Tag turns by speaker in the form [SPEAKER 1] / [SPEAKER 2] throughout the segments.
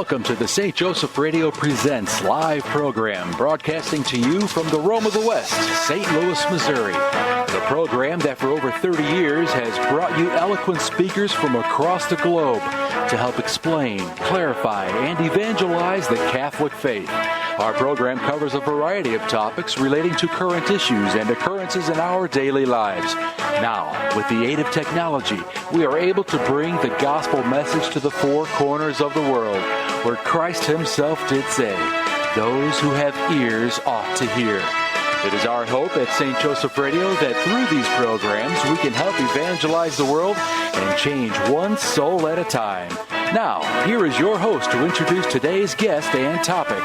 [SPEAKER 1] Welcome to the St. Joseph Radio Presents live program, broadcasting to you from the Rome of the West, St. Louis, Missouri. The program that for over 30 years has brought you eloquent speakers from across the globe to help explain, clarify, and evangelize the Catholic faith. Our program covers a variety of topics relating to current issues and occurrences in our daily lives. Now, with the aid of technology, we are able to bring the gospel message to the four corners of the world, where Christ himself did say, "Those who have ears ought to hear." It is our hope at St. Joseph Radio that through these programs we can help evangelize the world and change one soul at a time. Now, here is your host to introduce today's guest and topic.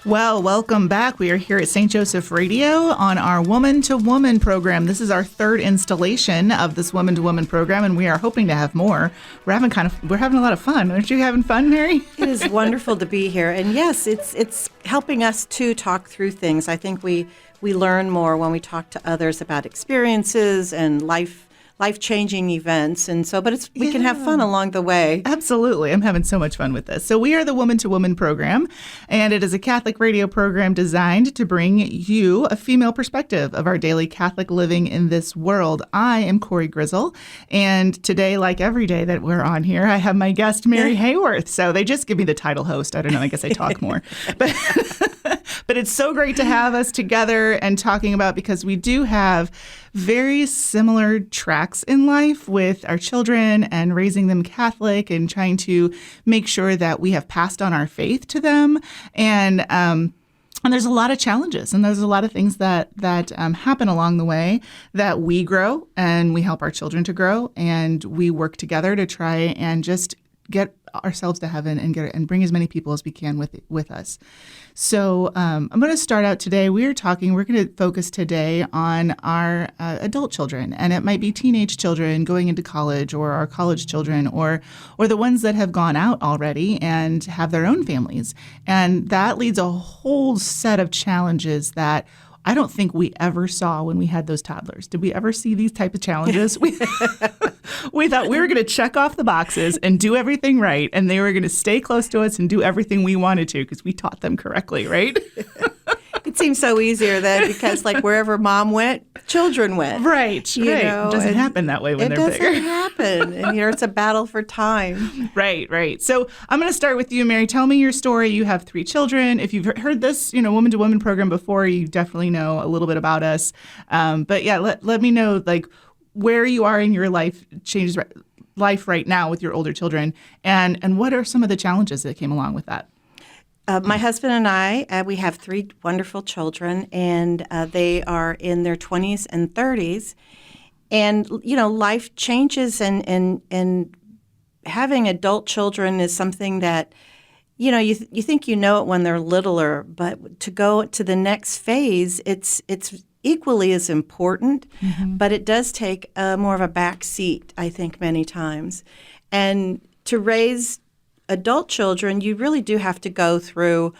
[SPEAKER 2] Well, welcome back. We are here at St. Joseph Radio on our Woman to Woman program. This is our third installation of this Woman to Woman program, and we are hoping to have more. We're having a lot of fun. Aren't you having fun, Mary?
[SPEAKER 3] It is wonderful to be here, and yes, it's helping us to talk through things. I think we learn more when we talk to others about experiences and life-changing events, and so, but we can have fun along the way.
[SPEAKER 2] Absolutely. I'm having so much fun with this. So we are the Woman to Woman program, and it is a Catholic radio program designed to bring you a female perspective of our daily Catholic living in this world. I am Cory Grizzle, and today, like every day that we're on here, I have my guest, Mary Hayworth. So they just give me the title host. I don't know. I guess I talk more. But it's so great to have us together and talking about, because we do have very similar tracks in life with our children and raising them Catholic and trying to make sure that we have passed on our faith to them. And there's a lot of challenges, and there's a lot of things that happen along the way that we grow and we help our children to grow, and we work together to try and just get ourselves to heaven and bring as many people as we can with us. So I'm going to start out today. We're going to focus today on our adult children, and it might be teenage children going into college, or our college children, or the ones that have gone out already and have their own families. And that leads a whole set of challenges that I don't think we ever saw when we had those toddlers. Did we ever see these type of challenges? We thought we were going to check off the boxes and do everything right, and they were going to stay close to us and do everything we wanted to because we taught them correctly, right?
[SPEAKER 3] It seems so easier then, because like wherever mom went, children went.
[SPEAKER 2] Right. It doesn't happen that way when they're bigger.
[SPEAKER 3] It doesn't happen. And it's a battle for time.
[SPEAKER 2] Right. So I'm going to start with you, Mary. Tell me your story. You have 3 children. If you've heard this, Woman to Woman program before, you definitely know a little bit about us. But yeah, let me know like where you are in your life right now with your older children, and what are some of the challenges that came along with that?
[SPEAKER 3] My husband and I, we have 3 wonderful children, and they are in their 20s and 30s. And, life changes, and having adult children is something that, you think you know it when they're littler, but to go to the next phase, it's equally as important, but it does take more of a back seat, I think, many times. And to raise adult children, you really do have to go through,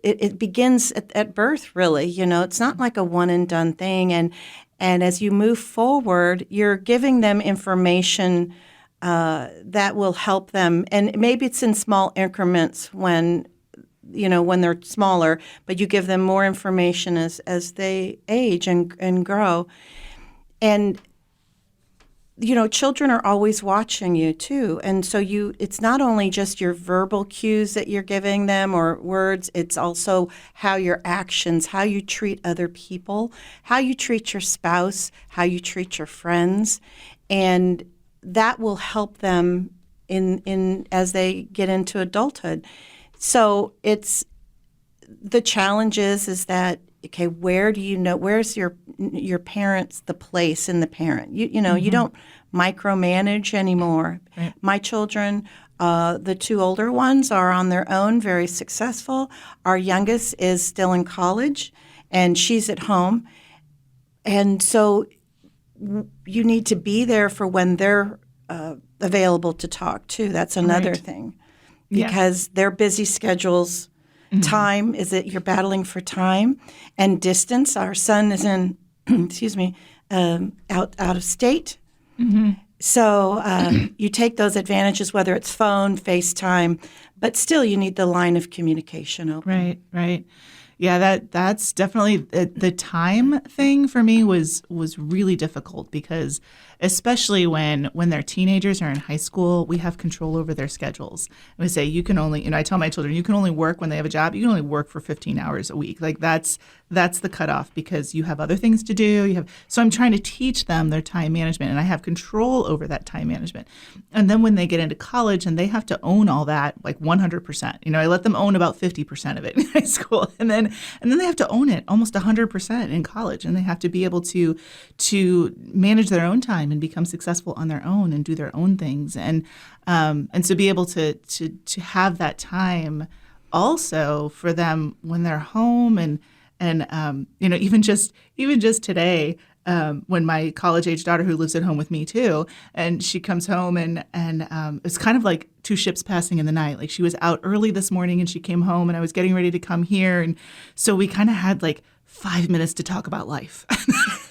[SPEAKER 3] it begins at birth, really. It's not like a one-and-done thing. And as you move forward, you're giving them information that will help them. And maybe it's in small increments when they're smaller, but you give them more information as they age and grow. And children are always watching you too. And so it's not only just your verbal cues that you're giving them or words, it's also how your actions, how you treat other people, how you treat your spouse, how you treat your friends. And that will help them in as they get into adulthood. So it's the challenge is that, okay, where's your parents, the place in the parent? You don't micromanage anymore. Right. My children, the 2 older ones are on their own, very successful. Our youngest is still in college, and she's at home. And so you need to be there for when they're available to talk too. That's another thing. Because their busy schedules, time you're battling for time and distance. Our son is in, out of state, So you take those advantages, whether it's phone, FaceTime, but still you need the line of communication open.
[SPEAKER 2] Right. Yeah, that's definitely the time thing for me was really difficult because especially when they're teenagers or in high school, we have control over their schedules. And we say you can only, I tell my children, you can only work when they have a job. You can only work for 15 hours a week. Like that's the cutoff because you have other things to do. So I'm trying to teach them their time management, and I have control over that time management. And then when they get into college and they have to own all that, like 100%. I let them own about 50% of it in high school, and then they have to own it almost 100% in college, and they have to be able to manage their own time and become successful on their own and do their own things, and so be able to have that time also for them when they're home and even just today. When my college-age daughter, who lives at home with me too, and she comes home and it's kind of like two ships passing in the night. Like she was out early this morning and she came home and I was getting ready to come here, and so we kind of had like 5 minutes to talk about life.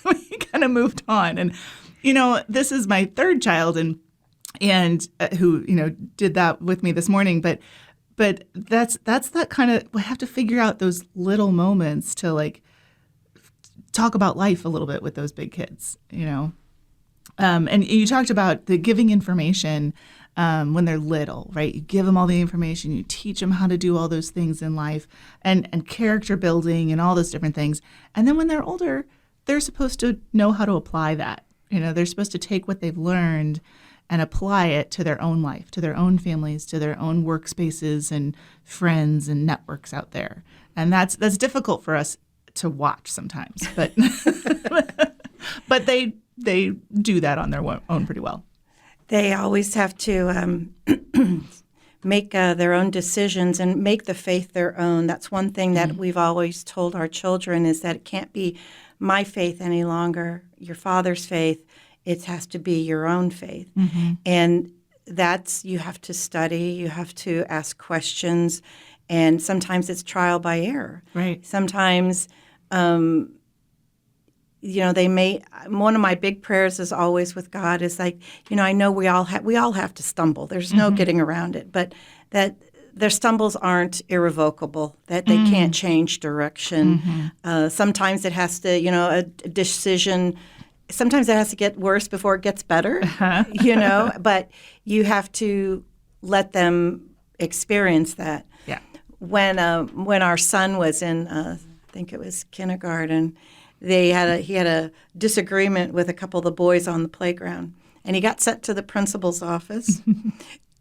[SPEAKER 2] We kind of moved on, and this is my third child, and who did that with me this morning, but that's that kind of, we have to figure out those little moments to like talk about life a little bit with those big kids, and you talked about the giving information when they're little, right? You give them all the information, you teach them how to do all those things in life, and character building and all those different things. And then when they're older, they're supposed to know how to apply that. They're supposed to take what they've learned and apply it to their own life, to their own families, to their own workspaces and friends and networks out there. And that's difficult for us to watch sometimes, but but they do that on their own pretty well.
[SPEAKER 3] They always have to make their own decisions and make the faith their own. That's one thing that we've always told our children, is that it can't be my faith any longer, your father's faith. It has to be your own faith. Mm-hmm. And that's, you have to study, you have to ask questions, and sometimes it's trial by error.
[SPEAKER 2] Right.
[SPEAKER 3] Sometimes they may. One of my big prayers is always with God is like, I know we all have to stumble. There's no getting around it, but that their stumbles aren't irrevocable. That they can't change direction. Mm-hmm. Sometimes it has to, a decision. Sometimes it has to get worse before it gets better. But you have to let them experience that.
[SPEAKER 2] Yeah.
[SPEAKER 3] When our son was in, I think it was kindergarten, he had a disagreement with a couple of the boys on the playground, and he got sent to the principal's office.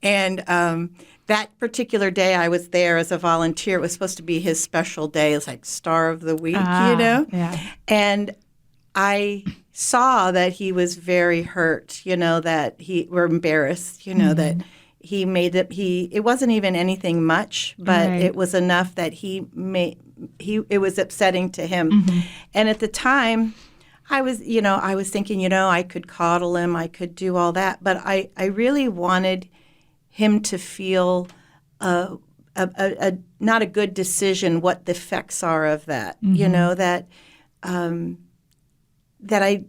[SPEAKER 3] And that particular day, I was there as a volunteer. It was supposed to be his special day. It was like Star of the Week,
[SPEAKER 2] Yeah.
[SPEAKER 3] And I saw that he was very hurt, that we're embarrassed, that he made it. It wasn't even anything much, but it was enough that it was upsetting to him. Mm-hmm. And at the time, I was thinking, I could coddle him, I could do all that, but I really wanted him to feel a not a good decision, what the effects are of that, that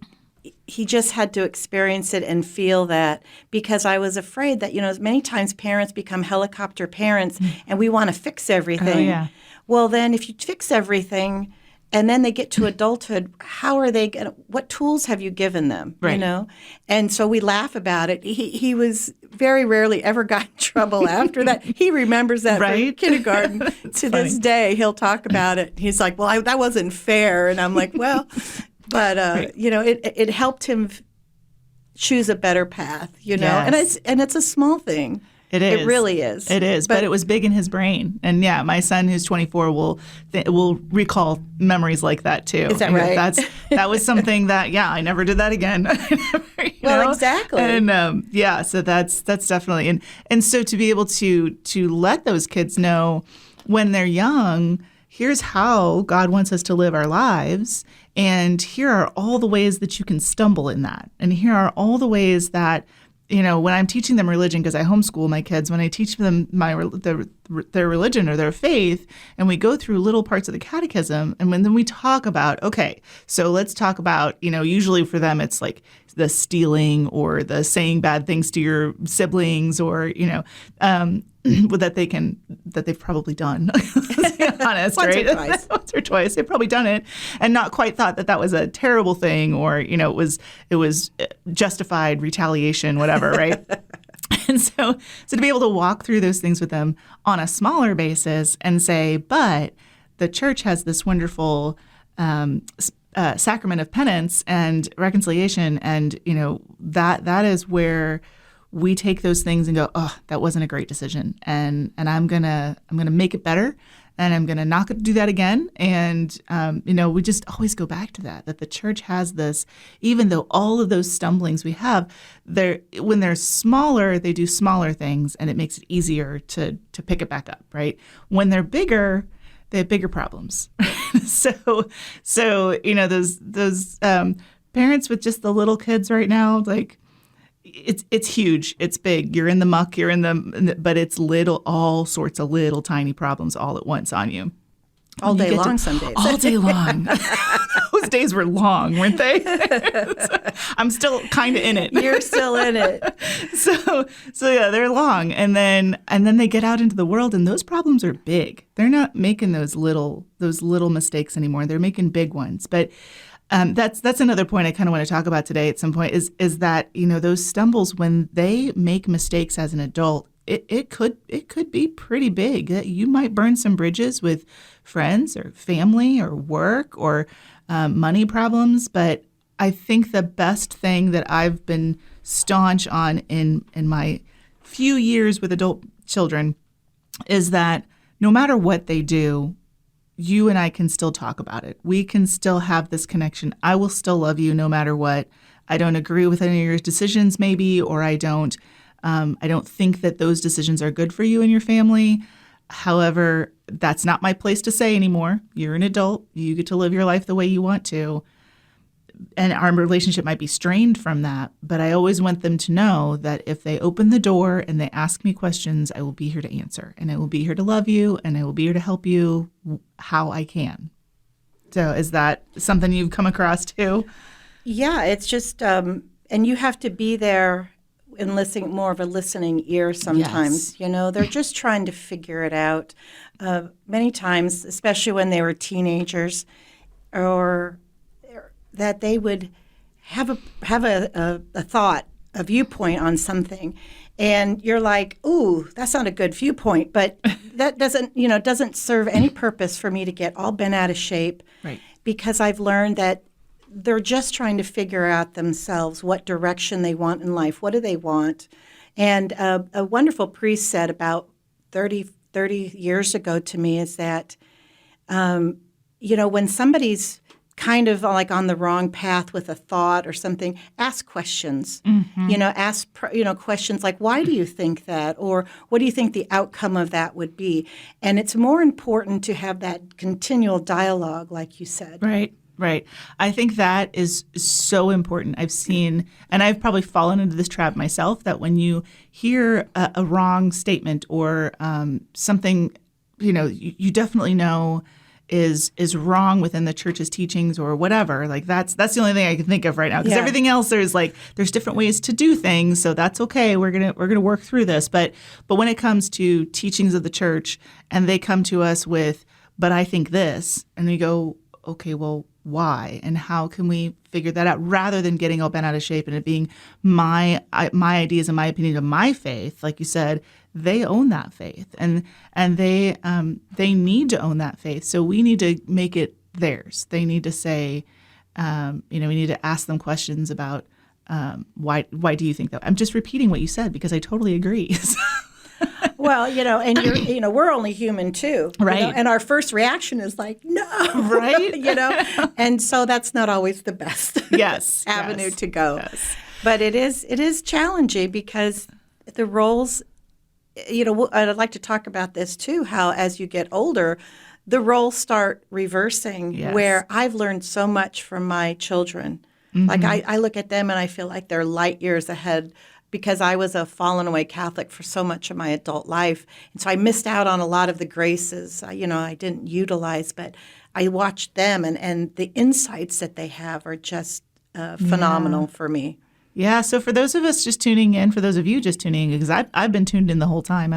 [SPEAKER 3] he just had to experience it and feel that, because I was afraid that, many times parents become helicopter parents and we want to fix everything.
[SPEAKER 2] Oh, yeah.
[SPEAKER 3] Well, then if you fix everything and then they get to adulthood, how are they going to, what tools have you given them,
[SPEAKER 2] right.
[SPEAKER 3] And so we laugh about it. He was very rarely ever got in trouble after that. He remembers that
[SPEAKER 2] right?
[SPEAKER 3] from kindergarten to
[SPEAKER 2] funny.
[SPEAKER 3] This day. He'll talk about it. He's like, well, that wasn't fair. And I'm like, well... But
[SPEAKER 2] right.
[SPEAKER 3] It helped him choose a better path,
[SPEAKER 2] Yes.
[SPEAKER 3] and it's a small thing.
[SPEAKER 2] It is.
[SPEAKER 3] It really is.
[SPEAKER 2] It is, but it was big in his brain. And yeah, my son, who's 24, will recall memories like that too.
[SPEAKER 3] Is that right?
[SPEAKER 2] That was something that I never did that again.
[SPEAKER 3] Exactly.
[SPEAKER 2] And so that's definitely and so to be able to let those kids know when they're young, here's how God wants us to live our lives. And here are all the ways that you can stumble in that. And here are all the ways that, when I'm teaching them religion, because I homeschool my kids, when I teach them their religion or their faith, and we go through little parts of the catechism, and then we talk about, okay, so let's talk about, usually for them it's like the stealing or the saying bad things to your siblings, or that they've probably done. Let's be honest,
[SPEAKER 3] Once
[SPEAKER 2] right?
[SPEAKER 3] or twice.
[SPEAKER 2] Once or twice, they've probably done it and not quite thought that was a terrible thing, or it was justified retaliation, whatever, right? And so to be able to walk through those things with them on a smaller basis and say, but the church has this wonderful sacrament of penance and reconciliation, and that is where we take those things and go, oh, that wasn't a great decision, and I'm gonna make it better, and I'm gonna not do that again. And we just always go back to that the church has this, even though all of those stumblings we have, when they're smaller, they do smaller things, and it makes it easier to pick it back up, right? When they're bigger, they have bigger problems. So those parents with just the little kids right now, like it's huge, it's big. You're in the muck, but it's all sorts of little tiny problems all at once on you.
[SPEAKER 3] All day long, some days.
[SPEAKER 2] All day long. Those days were long, weren't they? I'm still kind of in it.
[SPEAKER 3] You're still in it.
[SPEAKER 2] So yeah, they're long, and then they get out into the world, and those problems are big. They're not making those little mistakes anymore. They're making big ones. But that's another point I kind of want to talk about today at some point is that those stumbles, when they make mistakes as an adult, it could be pretty big. That you might burn some bridges with friends or family or work or money problems. But I think the best thing that I've been staunch on in my few years with adult children is that no matter what they do, you and I can still talk about it. We can still have this connection. I will still love you no matter what. I don't agree with any of your decisions maybe, or I don't think that those decisions are good for you and your family. However, that's not my place to say anymore. You're an adult. You get to live your life the way you want to. And our relationship might be strained from that, but I always want them to know that if they open the door and they ask me questions, I will be here to answer, and I will be here to love you, and I will be here to help you how I can. So is that something you've come across too?
[SPEAKER 3] Yeah, it's just, and you have to be there and listen, more of a listening ear sometimes.
[SPEAKER 2] Yes.
[SPEAKER 3] They're just trying to figure it out. Many times, especially when they were teenagers, or that they would have a thought, a viewpoint on something, and you're like, "Ooh, that's not a good viewpoint," but that doesn't serve any purpose for me to get all bent out of shape,
[SPEAKER 2] Right?
[SPEAKER 3] Because I've learned that they're just trying to figure out themselves what direction they want in life. What do they want? And a wonderful priest said about 30 years ago to me is that, when somebody's kind of like on the wrong path with a thought or something, ask questions.
[SPEAKER 2] Mm-hmm.
[SPEAKER 3] Ask questions like, why do you think that? Or what do you think the outcome of that would be? And it's more important to have that continual dialogue, like you said.
[SPEAKER 2] Right. I think that is so important. I've seen, and I've probably fallen into this trap myself, that when you hear a wrong statement or something, you definitely know is wrong within the church's teachings or whatever. Like that's the only thing I can think of right now, because everything else there's different ways to do things, so that's okay. We're gonna work through this. But when it comes to teachings of the church, and they come to us with, but I think this, and we go, okay, well, why and how can we figure that out, rather than getting all bent out of shape and it being my ideas and my opinion of my faith. Like you said, they own that faith, and they need to own that faith. So we need to make it theirs. They need to say, we need to ask them questions about why do you think that? I'm just repeating what you said because I totally agree.
[SPEAKER 3] Well, and we're only human too,
[SPEAKER 2] right?
[SPEAKER 3] And our first reaction is like, no,
[SPEAKER 2] right?
[SPEAKER 3] And so that's not always the best avenue to go.
[SPEAKER 2] Yes.
[SPEAKER 3] But it is challenging because the roles, I'd like to talk about this too, how as you get older, the roles start reversing, where I've learned so much from my children. Mm-hmm. Like I look at them and I feel like they're light years ahead, because I was a fallen away Catholic for so much of my adult life. And so I missed out on a lot of the graces, I didn't utilize, but I watched them, and the insights that they have are just phenomenal for me.
[SPEAKER 2] Yeah, so for those of us just tuning in, for those of you just tuning in, because I've been tuned in the whole time.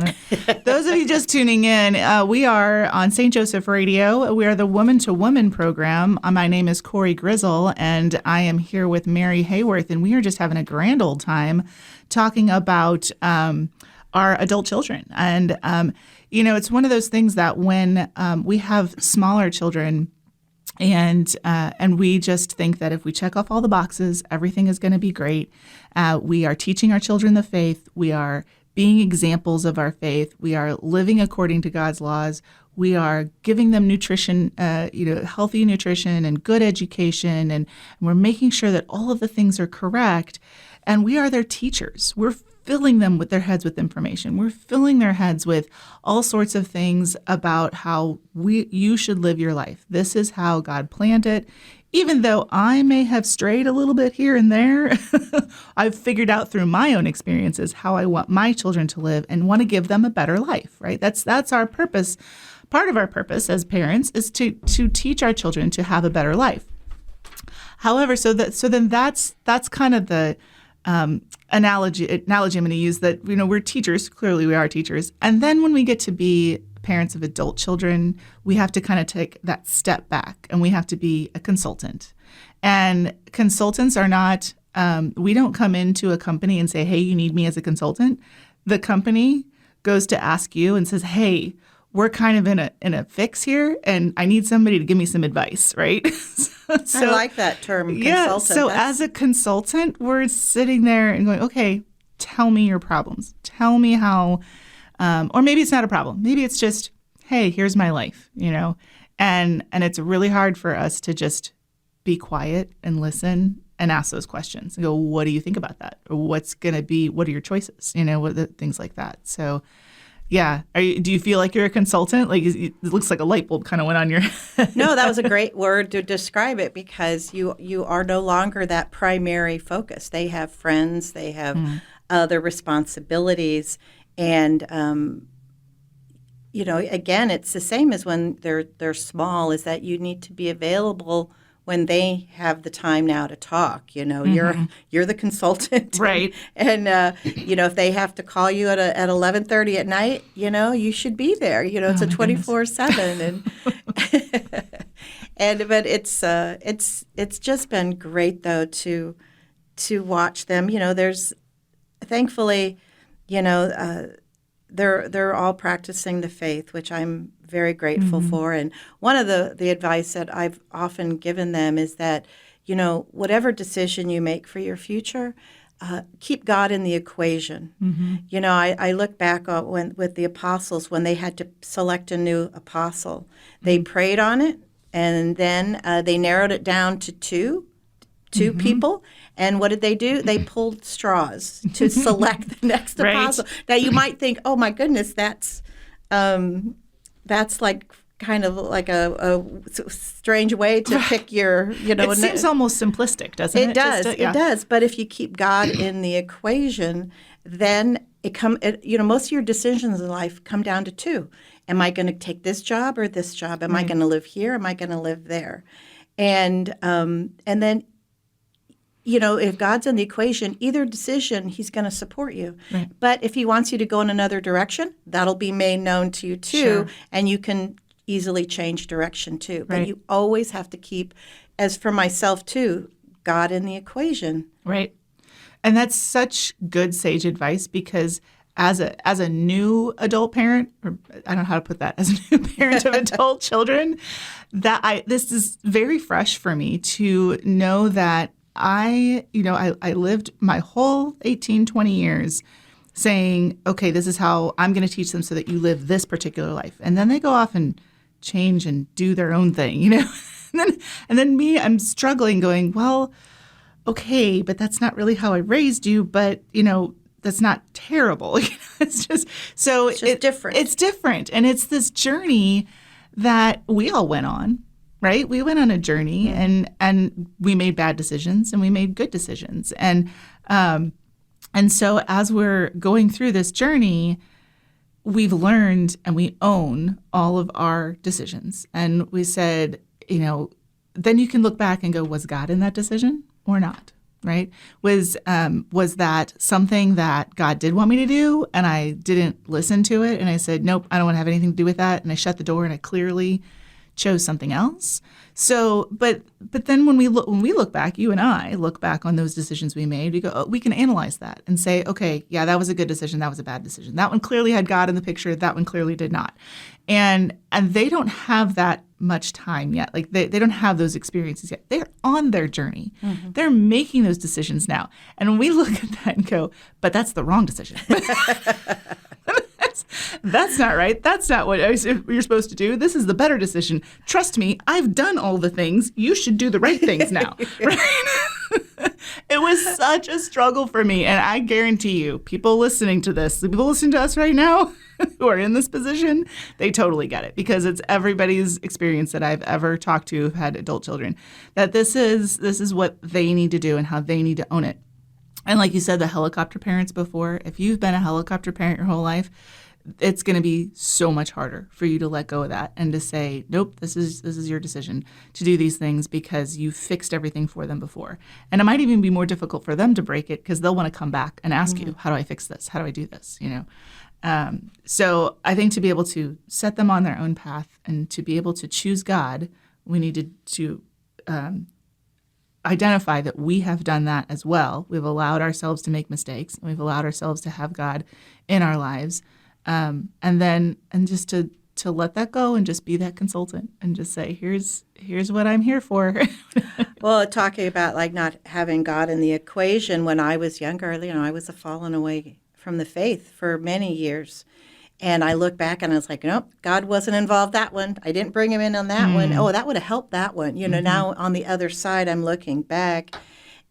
[SPEAKER 2] Those of you just tuning in, we are on St. Joseph Radio. We are the Woman to Woman program. My name is Cory Grizzle, and I am here with Mary Hayworth, and we are just having a grand old time talking about our adult children. And, it's one of those things that when we have smaller children, and we just think that if we check off all the boxes, everything is going to be great. We are teaching our children the faith. We are being examples of our faith. We are living according to God's laws. We are giving them nutrition, healthy nutrition and good education, and we're making sure that all of the things are correct. And we are their teachers. We're filling them with their heads with information. We're filling their heads with all sorts of things about how you should live your life. This is how God planned it. Even though I may have strayed a little bit here and there, I've figured out through my own experiences how I want my children to live and want to give them a better life, right? That's our purpose. Part of our purpose as parents is to teach our children to have a better life. However, so then that's kind of the analogy I'm going to use, that, we're teachers. Clearly we are teachers. And then when we get to be parents of adult children, we have to kind of take that step back and we have to be a consultant. And consultants are not, we don't come into a company and say, hey, you need me as a consultant. The company goes to ask you and says, hey, we're kind of in a fix here, and I need somebody to give me some advice, right?
[SPEAKER 3] I like that term, consultant.
[SPEAKER 2] Yeah, so as a consultant, we're sitting there and going, okay, tell me your problems. Tell me how, or maybe it's not a problem. Maybe it's just, hey, here's my life, and it's really hard for us to just be quiet and listen and ask those questions and go, what do you think about that? Or what are your choices? Things like that. So yeah. Do you feel like you're a consultant? Like, it looks like a light bulb kind of went on your head.
[SPEAKER 3] No, that was a great word to describe it, because you are no longer that primary focus. They have friends, they have other responsibilities. And, again, it's the same as when they're small, is that you need to be available when they have the time now to talk. You're the consultant,
[SPEAKER 2] right?
[SPEAKER 3] And if they have to call you at 11:30 at night, you should be there. It's a 24/7, but it's just been great though to watch them. There's thankfully, they're all practicing the faith, which I'm very grateful for. And one of the advice that I've often given them is that, whatever decision you make for your future, keep God in the equation. I look back with the apostles, when they had to select a new apostle, they prayed on it, and then they narrowed it down to two people. And what did they do? They pulled straws to select the next apostle. Now you might think, oh my goodness, that's like kind of like a strange way to pick your,
[SPEAKER 2] It seems almost simplistic, doesn't it?
[SPEAKER 3] It does. It does. But if you keep God in the equation, then most of your decisions in life come down to two. Am I going to take this job or this job? Am I going to live here? Am I going to live there? And then, if God's in the equation, either decision, he's going to support you. Right. But if he wants you to go in another direction, that'll be made known to you too, sure. And you can easily change direction too. But you always have to keep, as for myself too, God in the equation.
[SPEAKER 2] Right. And that's such good sage advice, because as a new adult parent, or I don't know how to put that, as a new parent of adult children, this is very fresh for me to know that I lived my whole 18, 20 years saying, okay, this is how I'm going to teach them so that you live this particular life. And then they go off and change and do their own thing, and then me, I'm struggling going, well, okay, but that's not really how I raised you, but, that's not terrible. It's just
[SPEAKER 3] different.
[SPEAKER 2] It's different. And it's this journey that we all went on. Right? We went on a journey, and we made bad decisions and we made good decisions. And so as we're going through this journey, we've learned and we own all of our decisions. And we said, then you can look back and go, was God in that decision or not? right? Was that something that God did want me to do, and I didn't listen to it, and I said, nope, I don't want to have anything to do with that, and I shut the door, and I clearly chose something else. So, but then when we look back, you and I look back on those decisions we made, we go, oh, we can analyze that and say, okay, yeah, that was a good decision, that was a bad decision. That one clearly had God in the picture, that one clearly did not. And they don't have that much time yet. Like they don't have those experiences yet. They're on their journey. Mm-hmm. They're making those decisions now. And when we look at that and go, but that's the wrong decision. That's not right. That's not what you're supposed to do. This is the better decision. Trust me, I've done all the things. You should do the right things now. Right? It was such a struggle for me. And I guarantee you, people listening to this, the people listening to us right now who are in this position, they totally get it, because it's everybody's experience that I've ever talked to who've had adult children, that this is what they need to do and how they need to own it. And like you said, the helicopter parents before, if you've been a helicopter parent your whole life, it's going to be so much harder for you to let go of that and to say, nope, this is your decision to do these things because you fixed everything for them before. And it might even be more difficult for them to break it because they'll want to come back and ask you, how do I fix this? How do I do this? So I think to be able to set them on their own path and to be able to choose God, we needed to identify that we have done that as well. We've allowed ourselves to make mistakes, and we've allowed ourselves to have God in our lives. And just to let that go and just be that consultant and just say, here's what I'm here for.
[SPEAKER 3] Well, talking about like not having God in the equation, when I was younger, I was a fallen away from the faith for many years. And I look back and I was like, nope, God wasn't involved that one. I didn't bring him in on that one. Oh, that would have helped that one. Now on the other side, I'm looking back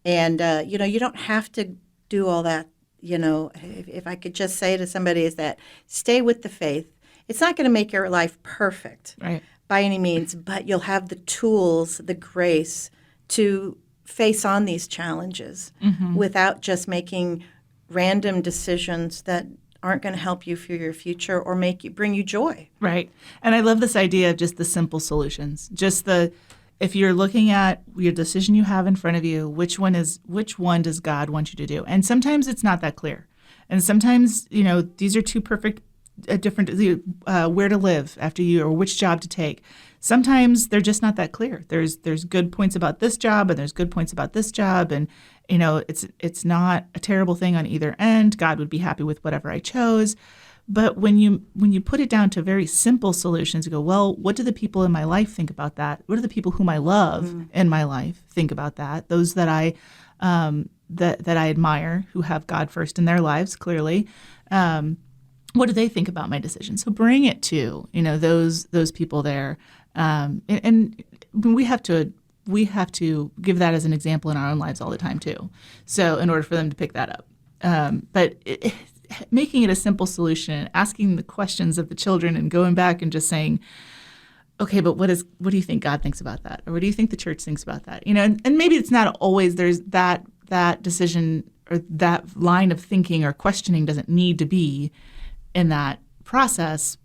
[SPEAKER 3] and, you don't have to do all that. If I could just say to somebody is that stay with the faith. It's not going to make your life perfect by any means, but you'll have the tools, the grace to face on these challenges without just making random decisions that aren't going to help you for your future or bring you joy.
[SPEAKER 2] Right. And I love this idea of just the simple solutions. If you're looking at your decision you have in front of you, which one does God want you to do? And sometimes it's not that clear. And sometimes, these are two perfect different where to live after you or which job to take. Sometimes they're just not that clear. There's good points about this job and there's good points about this job, and it's not a terrible thing on either end. God would be happy with whatever I chose. But when you put it down to very simple solutions, you go, well, what do the people in my life think about that? What do the people whom I love in my life think about that? Those that I that I admire, who have God first in their lives, clearly. What do they think about my decision? So bring it to those people there, and we have to give that as an example in our own lives all the time too. So in order for them to pick that up, but making it a simple solution, asking the questions of the children and going back and just saying, okay, but what do you think God thinks about that? Or what do you think the church thinks about that? And maybe it's not always there's that decision or that line of thinking or questioning doesn't need to be in that process,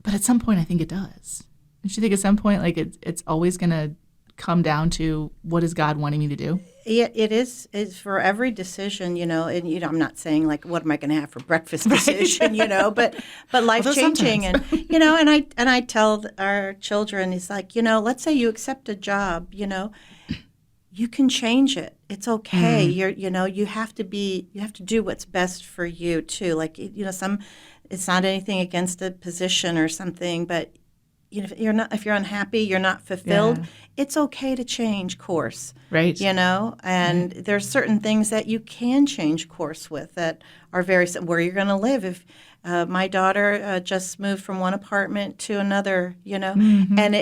[SPEAKER 2] but at some point I think it does. Don't you think at some point like it's always going to come down to what is God wanting me to do?
[SPEAKER 3] Yeah, it is. It's for every decision, and I'm not saying like what am I going to have for breakfast decision, but life changing, and and I tell our children, it's like let's say you accept a job, you can change it. It's okay. You have to do what's best for you too. Like it's not anything against a position or something, but if you're unhappy, you're not fulfilled, it's okay to change course.
[SPEAKER 2] Right.
[SPEAKER 3] And there's certain things that you can change course with that are where you're going to live. If my daughter just moved from one apartment to another, and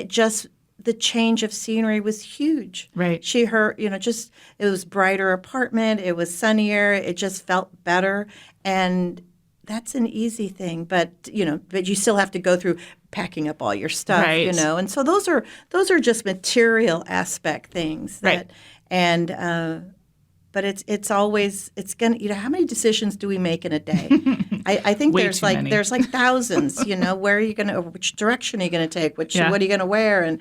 [SPEAKER 3] the change of scenery was huge.
[SPEAKER 2] Right.
[SPEAKER 3] It was brighter apartment. It was sunnier. It just felt better. And that's an easy thing, but you still have to go through packing up all your stuff,
[SPEAKER 2] right.
[SPEAKER 3] And so those are just material aspect things.
[SPEAKER 2] Right.
[SPEAKER 3] But it's always gonna how many decisions do we make in a day? I think there's like thousands. Where are you gonna, which direction are you gonna take? What are you gonna wear?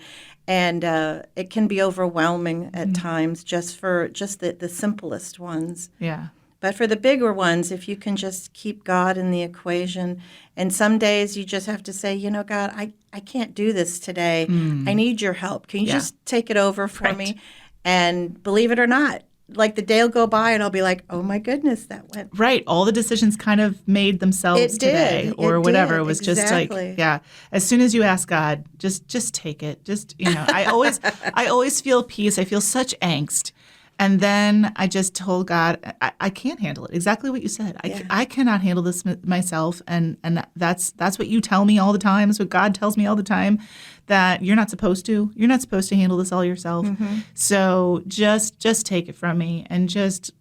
[SPEAKER 3] And it can be overwhelming at times just for the simplest ones.
[SPEAKER 2] Yeah.
[SPEAKER 3] But for the bigger ones, if you can just keep God in the equation, and some days you just have to say, God, I can't do this today. I need your help. Can you just take it over for me? And believe it or not, like the day will go by and I'll be like, oh my goodness, that went.
[SPEAKER 2] Right. All the decisions kind of made themselves today or whatever. It was
[SPEAKER 3] exactly.
[SPEAKER 2] just like, as soon as you ask God, just take it. Just, I always feel peace. I feel such angst. And then I just told God, I can't handle it. Exactly what you said. I cannot handle this myself. And that's what you tell me all the time. That's what God tells me all the time, that you're not supposed to. You're not supposed to handle this all yourself. So just take it from me and just,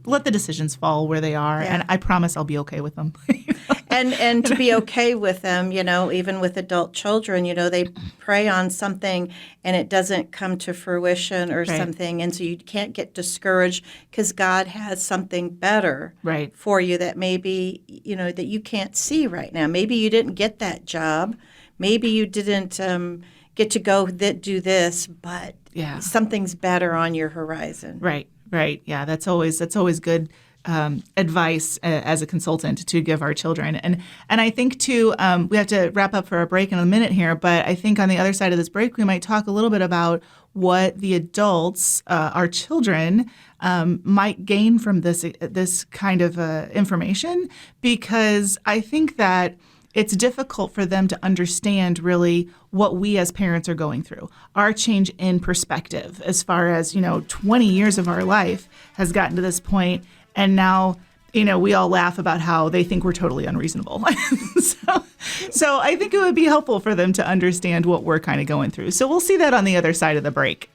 [SPEAKER 2] let the decisions fall where they are. And I promise I'll be okay with them.
[SPEAKER 3] And to be okay with them, even with adult children, they pray on something and it doesn't come to fruition or something. And so you can't get discouraged because God has something better for you that maybe, that you can't see right now. Maybe you didn't get that job. Maybe you didn't get to go do this, but something's better on your horizon.
[SPEAKER 2] Right. Yeah, that's always good advice as a consultant to give our children. And I think, too, we have to wrap up for a break in a minute here, but I think on the other side of this break, we might talk a little bit about what the adults, our children, might gain from this kind of information, because I think that it's difficult for them to understand really what we as parents are going through. Our change in perspective as far as, 20 years of our life has gotten to this point, and now, we all laugh about how they think we're totally unreasonable. So I think it would be helpful for them to understand what we're kind of going through. So we'll see that on the other side of the break.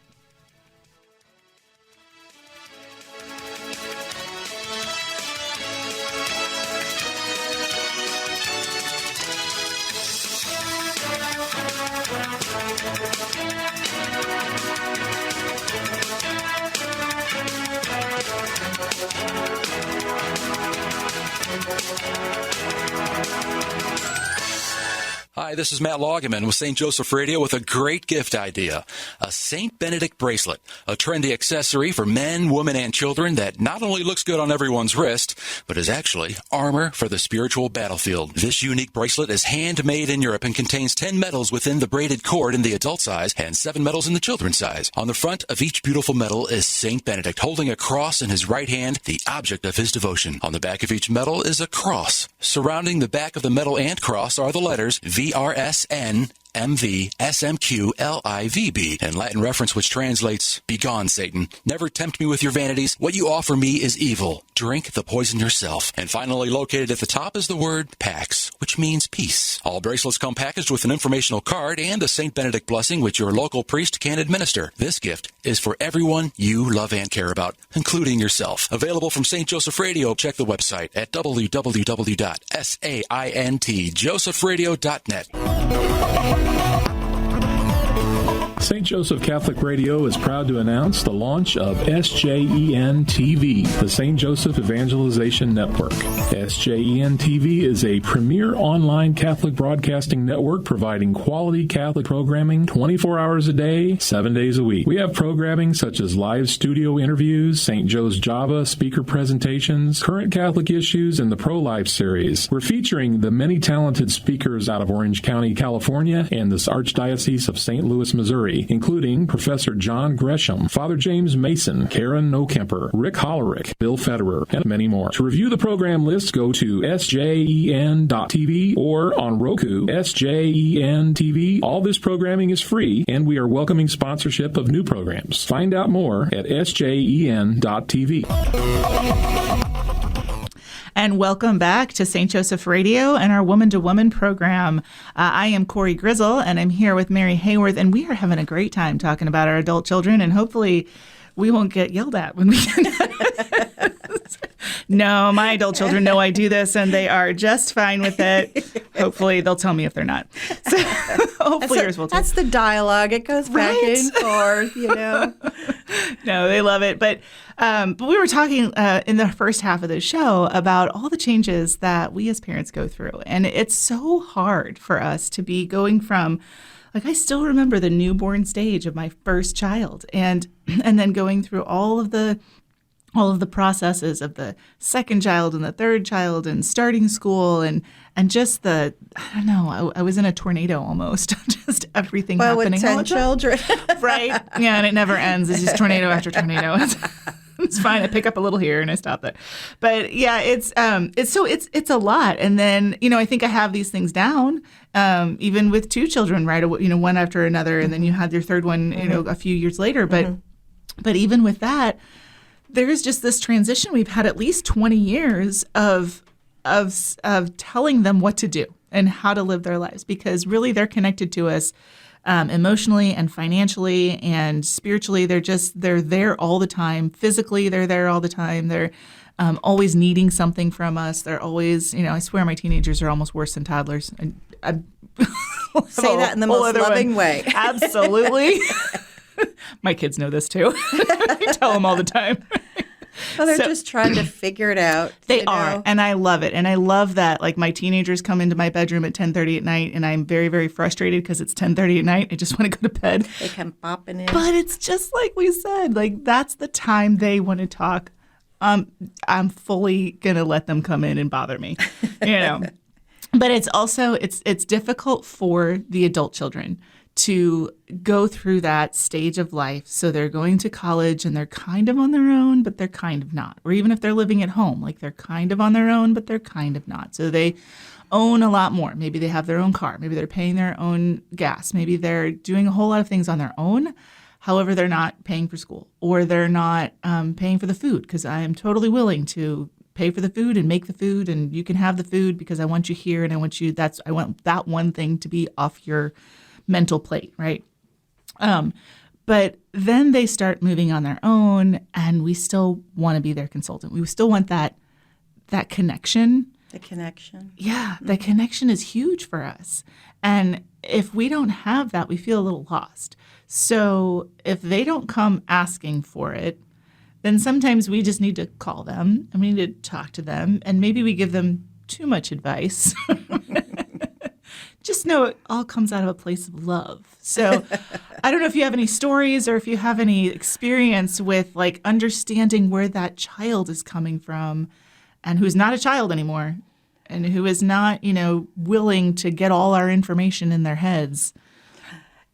[SPEAKER 1] Hi, this is Matt Loggeman with St. Joseph Radio with a great gift idea. A St. Benedict bracelet, a trendy accessory for men, women, and children that not only looks good on everyone's wrist, but is actually armor for the spiritual battlefield. This unique bracelet is handmade in Europe and contains 10 medals within the braided cord in the adult size and 7 medals in the children's size. On the front of each beautiful medal is St. Benedict holding a cross in his right hand, the object of his devotion. On the back of each medal is a cross. Surrounding the back of the medal and cross are the letters VRSN MVSMQLIVB, in Latin reference which translates, "Begone, Satan. Never tempt me with your vanities. What you offer me is evil. Drink the poison yourself." And finally, located at the top is the word Pax, which means peace. All bracelets come packaged with an informational card and a St. Benedict blessing which your local priest can administer. This gift is for everyone you love and care about, including yourself. Available from St. Joseph Radio. Check the website at www.saintjosephradio.net.
[SPEAKER 4] St. Joseph Catholic Radio is proud to announce the launch of SJEN TV, the St. Joseph Evangelization Network. SJEN TV is a premier online Catholic broadcasting network providing quality Catholic programming 24 hours a day, 7 days a week. We have programming such as live studio interviews, St. Joe's Java speaker presentations, current Catholic issues, and the Pro-Life series. We're featuring the many talented speakers out of Orange County, California, and this Archdiocese of St. Louis, Missouri, including Professor John Gresham, Father James Mason, Karen Nokemper, Rick Hollerick, Bill Federer, and many more. To review the program list, go to sjen.tv or on Roku, SJEN TV. All this programming is free, and we are welcoming sponsorship of new programs. Find out more at sjen.tv.
[SPEAKER 2] And welcome back to St. Joseph Radio and our Woman to Woman program. I am Cory Grizzle, and I'm here with Mary Hayworth, and we are having a great time talking about our adult children, and hopefully we won't get yelled at when we No, my adult children know I do this, and they are just fine with it. Hopefully they'll tell me if they're not. So hopefully yours will too.
[SPEAKER 3] That's the dialogue. It goes back and forth,
[SPEAKER 2] No, they love it. But we were talking in the first half of the show about all the changes that we as parents go through. And it's so hard for us to be going from like I still remember the newborn stage of my first child, and then going through all of the processes of the second child and the third child and starting school and just I don't know, I was in a tornado almost, just everything happening.
[SPEAKER 3] With 10 children.
[SPEAKER 2] Right. Yeah, and it never ends. It's just tornado after tornado. It's fine. I pick up a little here and I stop there. But yeah, it's a lot. And then, I think I have these things down, even with 2 children, right? One after another. And then you had your third one, a few years later. But even with that, there's just this transition. We've had at least 20 years of telling them what to do and how to live their lives, because really they're connected to us emotionally and financially and spiritually. They're there all the time. Physically, they're there all the time. They're always needing something from us. They're always, I swear my teenagers are almost worse than toddlers. I
[SPEAKER 3] Say that in the most loving way.
[SPEAKER 2] Absolutely. My kids know this too. I tell them all the time.
[SPEAKER 3] Well, they're just trying to figure it out.
[SPEAKER 2] They are, and I love it. And I love that, like, my teenagers come into my bedroom at 10:30 at night, and I'm very, very frustrated because it's 10:30 at night. I just want to go to bed.
[SPEAKER 3] They come popping in.
[SPEAKER 2] But it's just like we said, like, that's the time they want to talk. I'm fully going to let them come in and bother me, But it's also, it's difficult for the adult children to go through that stage of life. So they're going to college and they're kind of on their own, but they're kind of not. Or even if they're living at home, like they're kind of on their own, but they're kind of not. So they own a lot more. Maybe they have their own car. Maybe they're paying their own gas. Maybe they're doing a whole lot of things on their own. However, they're not paying for school, or they're not paying for the food, because I am totally willing to pay for the food and make the food, and you can have the food because I want you here and I want that one thing to be off your mental plate, right? But then they start moving on their own, and we still want to be their consultant. We still want that connection.
[SPEAKER 3] The connection.
[SPEAKER 2] Yeah, the connection is huge for us. And if we don't have that, we feel a little lost. So if they don't come asking for it, then sometimes we just need to call them and we need to talk to them, and maybe we give them too much advice. Just know it all comes out of a place of love. So I don't know if you have any stories or if you have any experience with, like, understanding where that child is coming from and who's not a child anymore and who is not, willing to get all our information in their heads.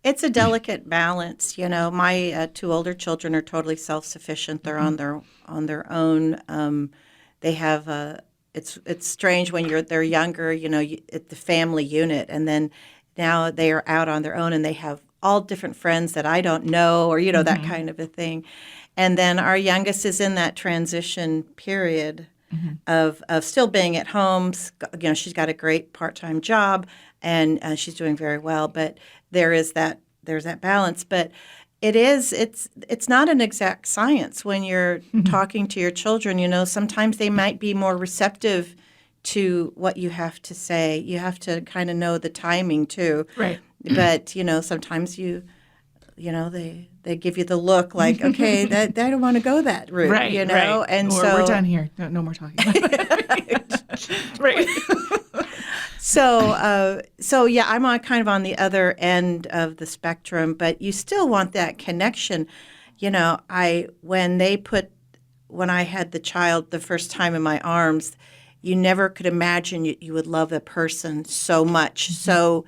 [SPEAKER 3] It's a delicate balance. My 2 older children are totally self-sufficient. They're on their own. They have It's strange when they're younger, at the family unit, and then now they are out on their own and they have all different friends that I don't know, or that kind of a thing. And then our youngest is in that transition period of still being at home. She's got a great part-time job and she's doing very well, but there's that balance. But it's not an exact science when you're talking to your children. Sometimes they might be more receptive to what you have to say. You have to kind of know the timing too.
[SPEAKER 2] Right.
[SPEAKER 3] But, sometimes they give you the look like, okay, I don't want to go that route,
[SPEAKER 2] right, Right.
[SPEAKER 3] And
[SPEAKER 2] or
[SPEAKER 3] so
[SPEAKER 2] we're done here. No more talking. Right.
[SPEAKER 3] So yeah, I'm kind of on the other end of the spectrum, but you still want that connection. When I had the child the first time in my arms, you never could imagine you would love a person so much, so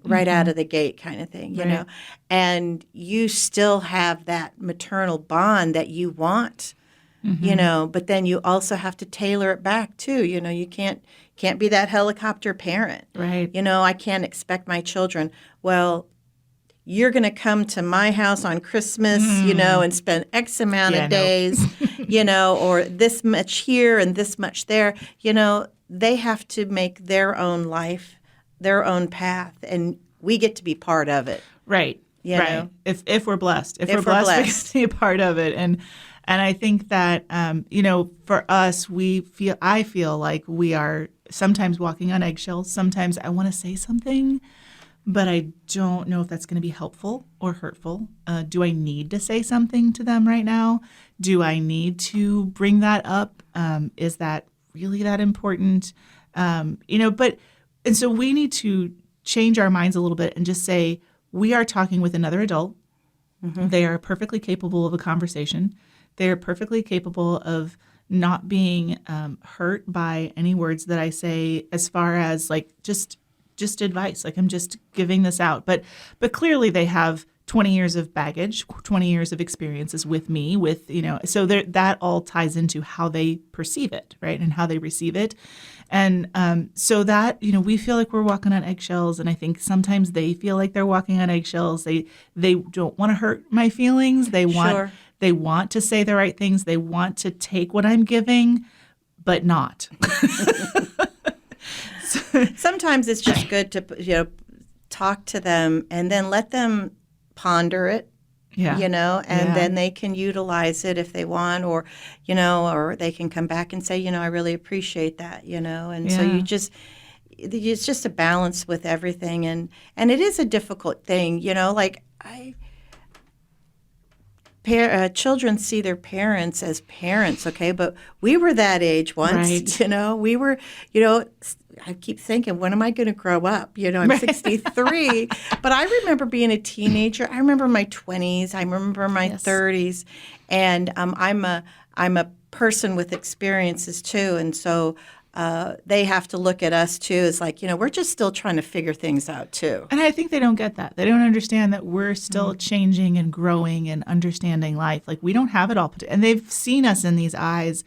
[SPEAKER 3] right out of the gate kind of thing,
[SPEAKER 2] Right.
[SPEAKER 3] and you still have that maternal bond that you want. But then you also have to tailor it back too. You can't be that helicopter parent.
[SPEAKER 2] Right.
[SPEAKER 3] I can't expect my children, well, you're going to come to my house on Christmas, and spend X amount of days, or this much here and this much there. They have to make their own life, their own path, and we get to be part of it.
[SPEAKER 2] Right.
[SPEAKER 3] Right.
[SPEAKER 2] If we're blessed. If we're blessed, we get to be a part of it. And I think that, for us, I feel like we are sometimes walking on eggshells. Sometimes I want to say something, but I don't know if that's going to be helpful or hurtful. Do I need to say something to them right now? Do I need to bring that up? Is that really that important? And so we need to change our minds a little bit and just say, we are talking with another adult. They are perfectly capable of a conversation. They are perfectly capable of not being hurt by any words that I say, as far as like just advice. Like, I'm just giving this out. But clearly they have 20 years of baggage, 20 years of experiences with me, so that all ties into how they perceive it, right? And how they receive it. And so that, we feel like we're walking on eggshells. And I think sometimes they feel like they're walking on eggshells. They don't want to hurt my feelings. They want to say the right things. They want to take what I'm giving, but not.
[SPEAKER 3] Sometimes it's just good to, talk to them and then let them ponder it, and then they can utilize it if they want, or they can come back and say, I really appreciate that, and so it's just a balance with everything. And it is a difficult thing, children see their parents as parents, okay? But we were that age once,
[SPEAKER 2] right.
[SPEAKER 3] We were, I keep thinking, when am I going to grow up? I'm 63, but I remember being a teenager. I remember my 20s. I remember my 30s, and I'm a person with experiences too, and so they have to look at us too as like, we're just still trying to figure things out too.
[SPEAKER 2] And I think they don't get that. They don't understand that we're still changing and growing and understanding life. Like, we don't have it all put. And they've seen us in these eyes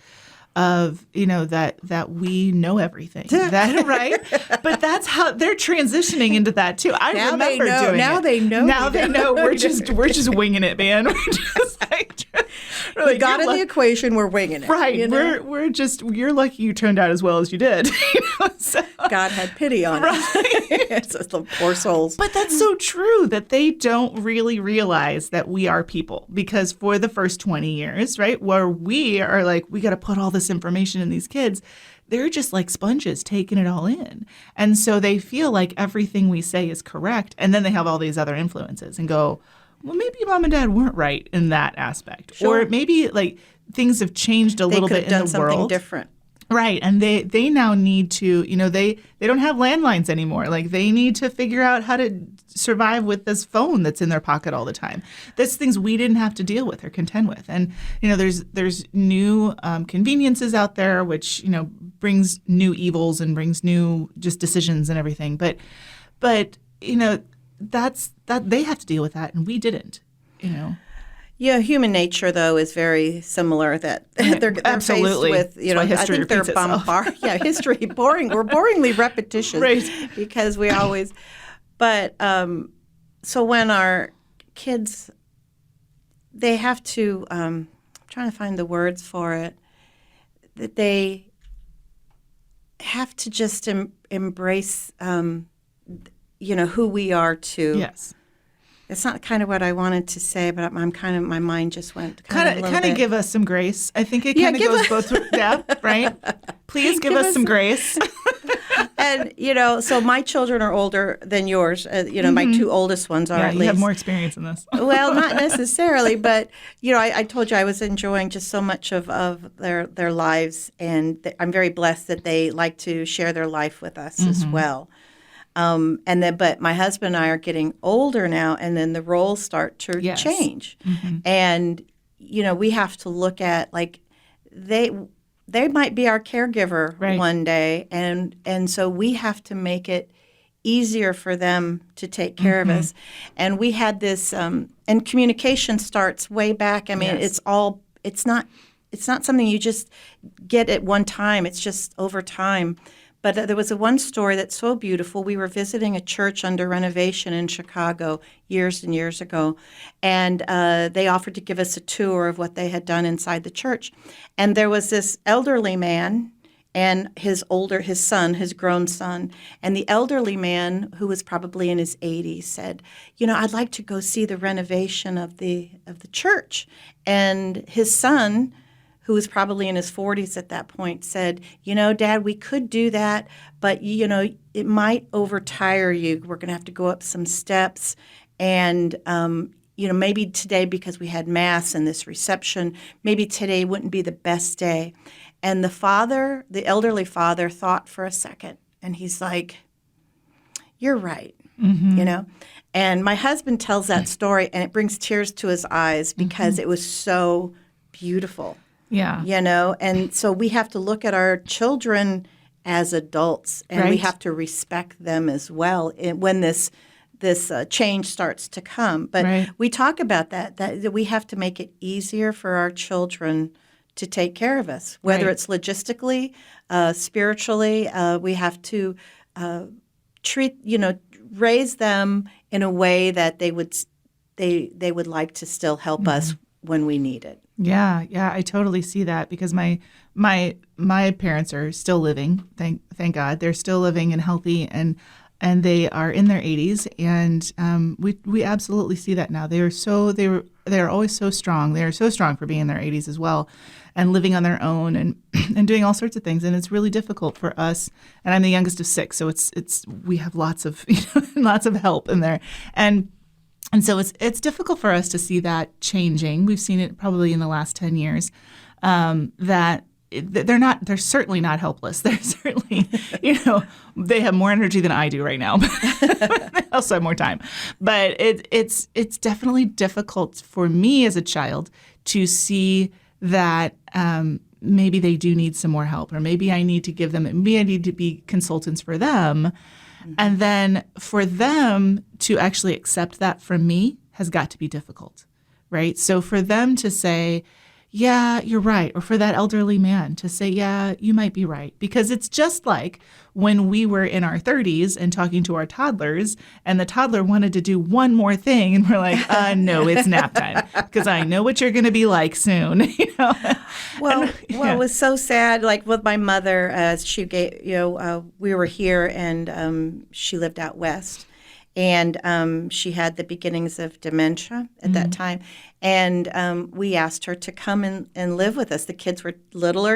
[SPEAKER 2] of, that we know everything. That, right? But that's how they're transitioning into that too. I
[SPEAKER 3] now
[SPEAKER 2] remember
[SPEAKER 3] they know,
[SPEAKER 2] doing
[SPEAKER 3] now
[SPEAKER 2] it.
[SPEAKER 3] They know.
[SPEAKER 2] Now they know. We're just winging it, man. We're just like,
[SPEAKER 3] we got in the equation. We're winging it.
[SPEAKER 2] Right. You're lucky you turned out as well as you did. So.
[SPEAKER 3] God had pity on us. It's just the poor souls.
[SPEAKER 2] But that's so true, that they don't really realize that we are people, because for the first 20 years, right, where we are like, we got to put all this information in these kids, they're just like sponges taking it all in. And so they feel like everything we say is correct. And then they have all these other influences and go, well, maybe mom and dad weren't right in that aspect.
[SPEAKER 3] Sure.
[SPEAKER 2] Or maybe like things have changed a little bit in the world.
[SPEAKER 3] They could have done something different.
[SPEAKER 2] Right. And they now need to, they don't have landlines anymore. Like, they need to figure out how to survive with this phone that's in their pocket all the time. That's things we didn't have to deal with or contend with. And, there's new conveniences out there, which, brings new evils and brings new just decisions and everything. But that's that they have to deal with that, and we didn't,
[SPEAKER 3] Yeah, human nature, though, is very similar. That they're
[SPEAKER 2] Absolutely.
[SPEAKER 3] faced with, I think they're bombarded. Yeah, history boring. We're boringly repetitious,
[SPEAKER 2] right?
[SPEAKER 3] Because we always. But so when our kids, they have to. I'm trying to find the words for it. That they have to just embrace, who we are too.
[SPEAKER 2] Yes.
[SPEAKER 3] It's not kind of what I wanted to say, but I'm kind of, my mind just went
[SPEAKER 2] kind of give us some grace. I think it kind of goes both ways. Yeah, right? Please give us some grace.
[SPEAKER 3] And, so my children are older than yours. My two oldest ones are, at least.
[SPEAKER 2] You have more experience in this.
[SPEAKER 3] Well, not necessarily, but, I told you I was enjoying just so much of their lives. And I'm very blessed that they like to share their life with us as well. But my husband and I are getting older now, and then the roles start to change. Mm-hmm. And, we have to look at, like, they might be our caregiver one day. And so we have to make it easier for them to take care of us. And we had this, and communication starts way back. I mean, it's not something you just get at one time. It's just over time. But there was one story that's so beautiful. We were visiting a church under renovation in Chicago years and years ago, and they offered to give us a tour of what they had done inside the church. And there was this elderly man and his son, his grown son. And the elderly man, who was probably in his 80s, said, I'd like to go see the renovation of the church. And his son, who was probably in his 40s at that point, said, Dad, we could do that, but, it might overtire you. We're going to have to go up some steps. And, maybe today, because we had Mass and this reception, maybe today wouldn't be the best day. And the elderly father, thought for a second. And he's like, you're right, you know? And my husband tells that story, and it brings tears to his eyes because it was so beautiful.
[SPEAKER 2] Yeah.
[SPEAKER 3] You know? And so we have to look at our children as adults, and we have to respect them as well when this change starts to come. But we talk about that we have to make it easier for our children to take care of us, whether it's logistically, spiritually. We have to raise them in a way that they would like to still help us when we need it.
[SPEAKER 2] Yeah, I totally see that because my parents are still living. Thank God, they're still living and healthy, and they are in their 80s, and we absolutely see that now. They're always so strong. They are so strong for being in their 80s as well, and living on their own and doing all sorts of things. And it's really difficult for us. And I'm the youngest of 6, so we have lots of lots of help in there, and so it's difficult for us to see that changing. We've seen it probably in the last 10 years that. They're certainly not helpless. They're certainly, they have more energy than I do right now. They also have more time. But it's definitely difficult for me as a child to see that maybe they do need some more help, or maybe I need to maybe I need to be consultants for them. And then for them to actually accept that from me has got to be difficult, right? So for them to say, yeah, you're right. Or for that elderly man to say, yeah, you might be right. Because it's just like when we were in our 30s and talking to our toddlers, and the toddler wanted to do one more thing. And we're like, no, it's nap time because I know what you're going to be like soon.
[SPEAKER 3] Well, it was so sad. Like with my mother, she gave, we were here and she lived out west. And she had the beginnings of dementia at that time. And we asked her to come and live with us. The kids were littler,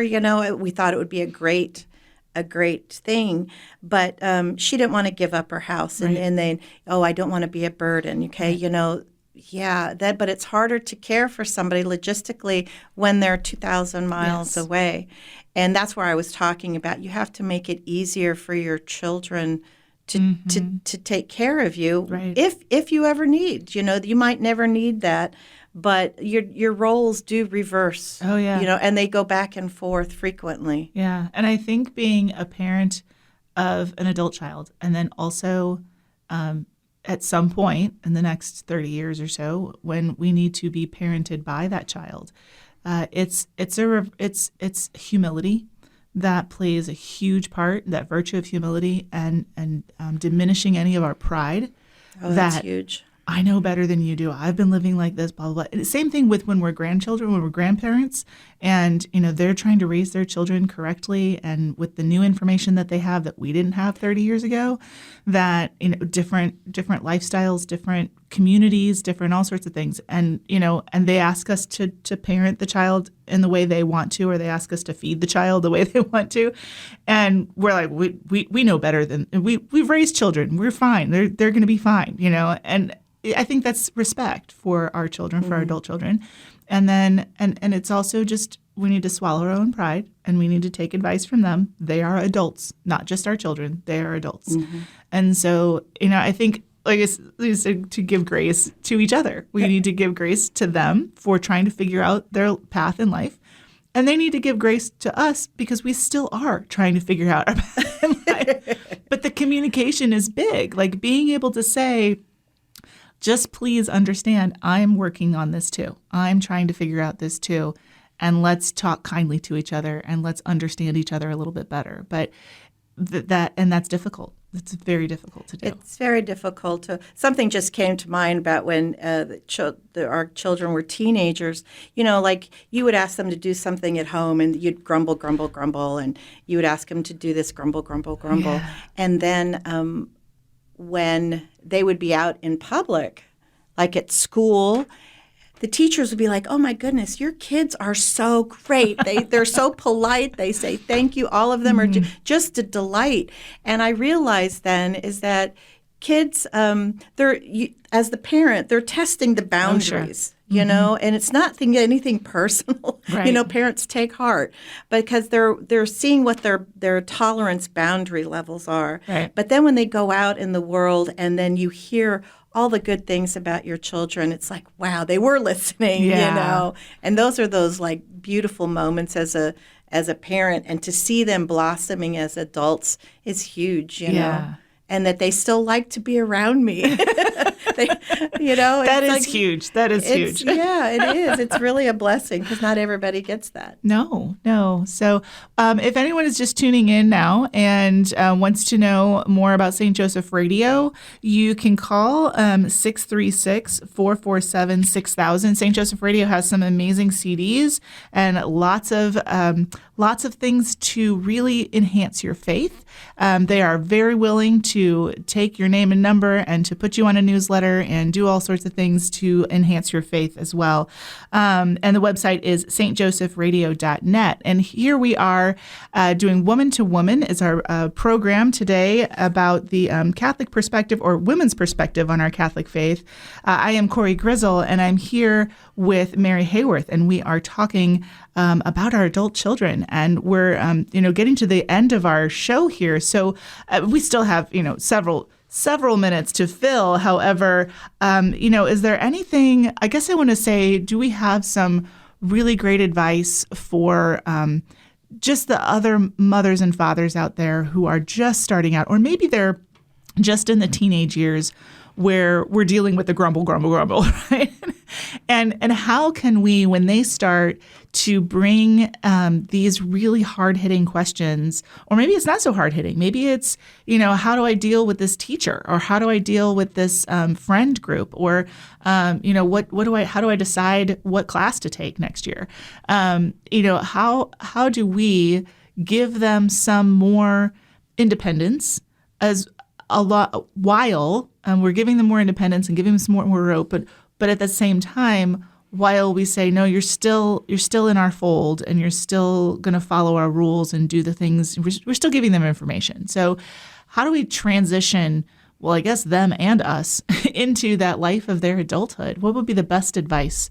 [SPEAKER 3] we thought it would be a great thing. But she didn't want to give up her house.
[SPEAKER 2] Right.
[SPEAKER 3] And then, I don't want to be a burden, okay? Right. But it's harder to care for somebody logistically when they're 2,000 miles away. And that's where I was talking about. You have to make it easier for your children to take care of you,
[SPEAKER 2] right.
[SPEAKER 3] if you ever need. You might never need that, but your roles do reverse.
[SPEAKER 2] Oh yeah,
[SPEAKER 3] and they go back and forth frequently.
[SPEAKER 2] Yeah, and I think being a parent of an adult child, and then also at some point in the next 30 years or so, when we need to be parented by that child, it's humility. That plays a huge part, that virtue of humility and diminishing any of our pride.
[SPEAKER 3] Oh, that's huge.
[SPEAKER 2] I know better than you do. I've been living like this, blah, blah, blah. And same thing with when we're grandchildren, when we're grandparents, and, they're trying to raise their children correctly. And with the new information that they have that we didn't have 30 years ago, that, different lifestyles, different communities, different all sorts of things. And, and they ask us to parent the child in the way they want to, or they ask us to feed the child the way they want to. And we're like, we know better than, we've raised children. We're fine. They're going to be fine, and I think that's respect for our children, for our adult children. And then, and it's also just, we need to swallow our own pride and we need to take advice from them. They are adults, not just our children. They are adults. And so, I think, like I said, to give grace to each other. We need to give grace to them for trying to figure out their path in life. And they need to give grace to us because we still are trying to figure out our path in life. But the communication is big. Like being able to say, just please understand, I'm working on this too. I'm trying to figure out this too. And let's talk kindly to each other and let's understand each other a little bit better. But that's difficult. It's very difficult to do.
[SPEAKER 3] It's very difficult to. Something just came to mind about when our children were teenagers. Like you would ask them to do something at home, and you'd grumble, and you would ask them to do this, grumble. Yeah. And then when they would be out in public, like at school, the teachers would be like, oh, my goodness, your kids are so great. They're so polite. They say thank you. All of them are just a delight. And I realized then is that kids, as the parent, they're testing the boundaries. You know, and it's not anything personal.
[SPEAKER 2] Right.
[SPEAKER 3] You know, parents take heart because they're seeing what their tolerance boundary levels are.
[SPEAKER 2] Right.
[SPEAKER 3] But then when they go out in the world and then you hear all the good things about your children, it's like, wow, they were listening.
[SPEAKER 2] Yeah.
[SPEAKER 3] You know, and those are those like beautiful moments as a parent, and to see them blossoming as adults is huge. You know. And that they still like to be around me.
[SPEAKER 2] That is huge. That is huge.
[SPEAKER 3] Yeah, it is. It's really a blessing because not everybody gets that.
[SPEAKER 2] No. So if anyone is just tuning in now and wants to know more about St. Joseph Radio, you can call 636-447-6000. St. Joseph Radio has some amazing CDs and lots of things to really enhance your faith. They are very willing to take your name and number and to put you on a newsletter and do all sorts of things to enhance your faith as well. And the website is stjosephradio.net. And here we are doing Woman to Woman is our program today about the Catholic perspective or women's perspective on our Catholic faith. I am Cory Grizzle, and I'm here with Mary Hayworth, and we are talking about our adult children, and we're getting to the end of our show here. So we still have several minutes to fill. However, is there anything? I guess I want to say, do we have some really great advice for just the other mothers and fathers out there who are just starting out, or maybe they're just in the teenage years, where we're dealing with the grumble, right? And how can we, when they start to bring these really hard-hitting questions, or maybe it's not so hard-hitting, maybe it's, how do I deal with this teacher, or how do I deal with this friend group, or how do I decide what class to take next year? How do we give them some more independence while we're giving them more independence and giving them some more rope, but at the same time, while we say, no, you're still in our fold and you're still going to follow our rules and do the things, we're still giving them information. So how do we transition, well, I guess them and us, into that life of their adulthood? What would be the best advice?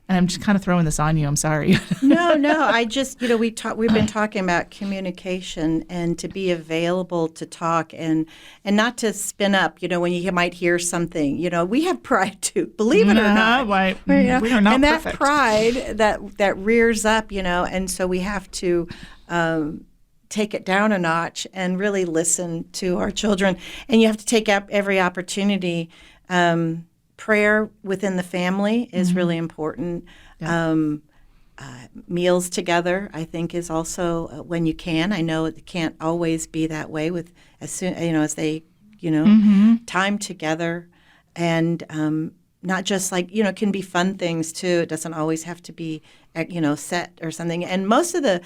[SPEAKER 2] And I'm just kind of throwing this on you. I'm sorry.
[SPEAKER 3] No. I just, we've been talking about communication and to be available to talk and not to spin up, when you might hear something. We have pride too, believe it or not.
[SPEAKER 2] Right. We are not
[SPEAKER 3] and
[SPEAKER 2] perfect.
[SPEAKER 3] that pride that rears up, and so we have to take it down a notch and really listen to our children. And you have to take up every opportunity. Prayer within the family is really important. Yeah. Meals together, I think, is also when you can. I know it can't always be that way with as they time together, and not just like it can be fun things too. It doesn't always have to be set or something. And most of the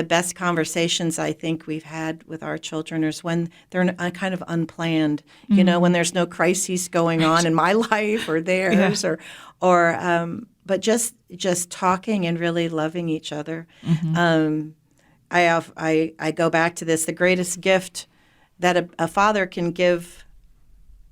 [SPEAKER 3] best conversations I think we've had with our children is when they're kind of unplanned. When there's no crises going on in my life or theirs, but just talking and really loving each other. I go back to this: the greatest gift that a father can give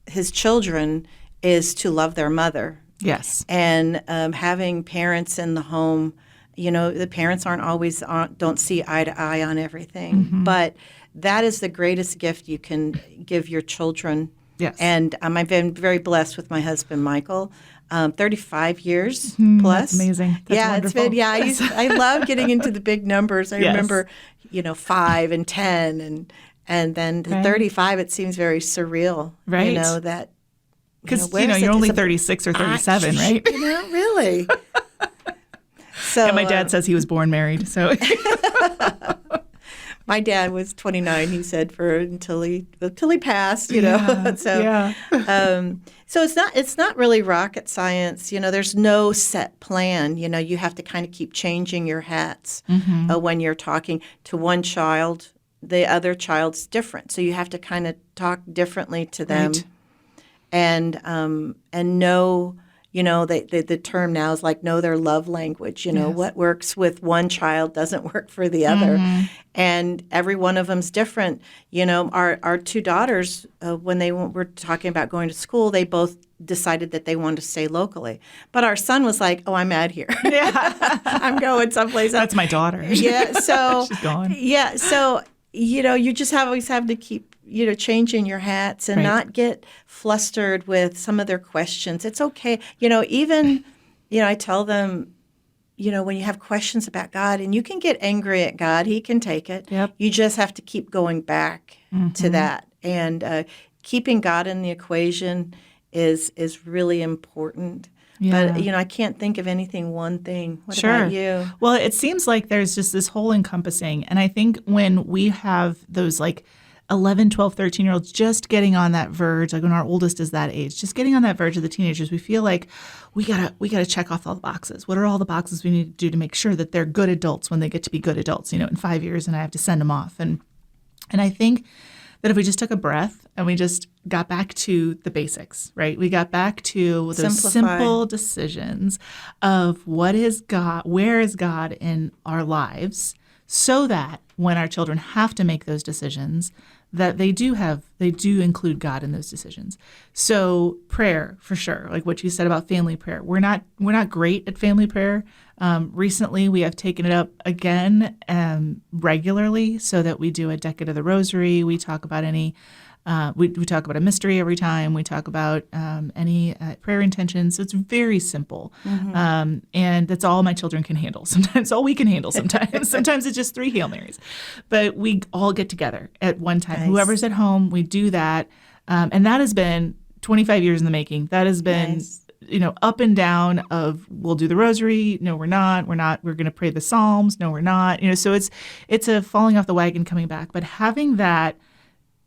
[SPEAKER 3] his children is to love their mother.
[SPEAKER 2] Yes.
[SPEAKER 3] And having parents in the home, the parents don't see eye to eye on everything, but that is the greatest gift you can give your children.
[SPEAKER 2] Yes.
[SPEAKER 3] And I've been very blessed with my husband, Michael. 35 years plus.
[SPEAKER 2] That's amazing. That's wonderful.
[SPEAKER 3] It's been, I love getting into the big numbers. I remember, 5 and 10 and then the 35, it seems very surreal.
[SPEAKER 2] Right.
[SPEAKER 3] That.
[SPEAKER 2] Because, you're only 36 or 37, right?
[SPEAKER 3] Really. So,
[SPEAKER 2] and my dad says he was born married, so.
[SPEAKER 3] My dad was 29, he said, until he passed,
[SPEAKER 2] Yeah,
[SPEAKER 3] So it's not really rocket science. There's no set plan. You have to kind of keep changing your hats when you're talking to one child. The other child's different, so you have to kind of talk differently to them. Right. And know, the term now is like know their love language. What works with one child doesn't work for the other. And every one of them's different. Our two daughters, when they were talking about going to school, they both decided that they wanted to stay locally. But our son was like, oh, I'm out here.
[SPEAKER 2] Yeah.
[SPEAKER 3] I'm going someplace else.
[SPEAKER 2] That's my daughter.
[SPEAKER 3] Yeah. So
[SPEAKER 2] she's gone.
[SPEAKER 3] Yeah. So, you just always have to keep, changing your hats and not get flustered with some of their questions. It's okay. I tell them, when you have questions about God, and you can get angry at God, he can take it.
[SPEAKER 2] Yep.
[SPEAKER 3] You just have to keep going back to that. And keeping God in the equation is really important.
[SPEAKER 2] Yeah.
[SPEAKER 3] But, I can't think of one thing. What
[SPEAKER 2] Sure.
[SPEAKER 3] about you?
[SPEAKER 2] Well, it seems like there's just this whole encompassing. And I think when we have those 11, 12, 13-year-olds just getting on that verge, like when our oldest is that age, just getting on that verge of the teenagers, we feel like we gotta check off all the boxes. What are all the boxes we need to do to make sure that they're good adults when they get to be good adults, in 5 years, and I have to send them off. And I think that if we just took a breath and we just got back to the basics, right? We got back to those simple decisions of what is God, where is God in our lives, so that when our children have to make those decisions, that they do include God in those decisions. So prayer, for sure, like what you said about family prayer. We're not great at family prayer. Recently, we have taken it up again regularly, so that we do a decade of the Rosary. We talk about we talk about a mystery every time. We talk about any prayer intentions. So it's very simple, and that's all my children can handle. Sometimes all we can handle. Sometimes it's just 3 Hail Marys, but we all get together at one time. Nice. Whoever's at home, we do that, and that has been 25 years in the making. That has been. Nice. Up and down of we'll do the Rosary. No, we're not. We're going to pray the Psalms. No, we're not. So it's a falling off the wagon, coming back. But having that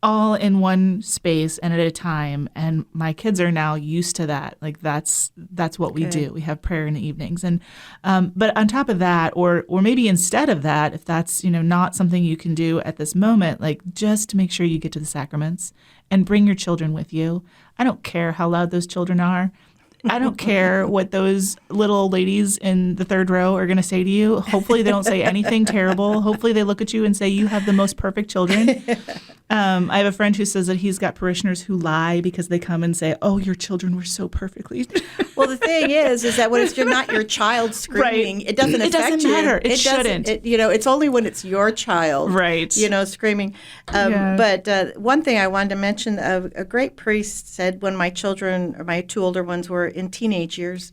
[SPEAKER 2] all in one space and at a time, and my kids are now used to that. Like that's what we do. We have prayer in the evenings, and but on top of that, or maybe instead of that, if that's not something you can do at this moment, like just make sure you get to the sacraments and bring your children with you. I don't care how loud those children are. I don't care what those little ladies in the third row are going to say to you. Hopefully they don't say anything terrible. Hopefully they look at you and say, you have the most perfect children. I have a friend who says that he's got parishioners who lie because they come and say, oh, your children were so perfectly.
[SPEAKER 3] Well, the thing is that when it's not your child screaming, it doesn't affect you.
[SPEAKER 2] It doesn't matter. It shouldn't.
[SPEAKER 3] It's only when it's your child,
[SPEAKER 2] right?
[SPEAKER 3] Screaming. But one thing I wanted to mention, a great priest said when my children, or my 2 older ones, were in teenage years,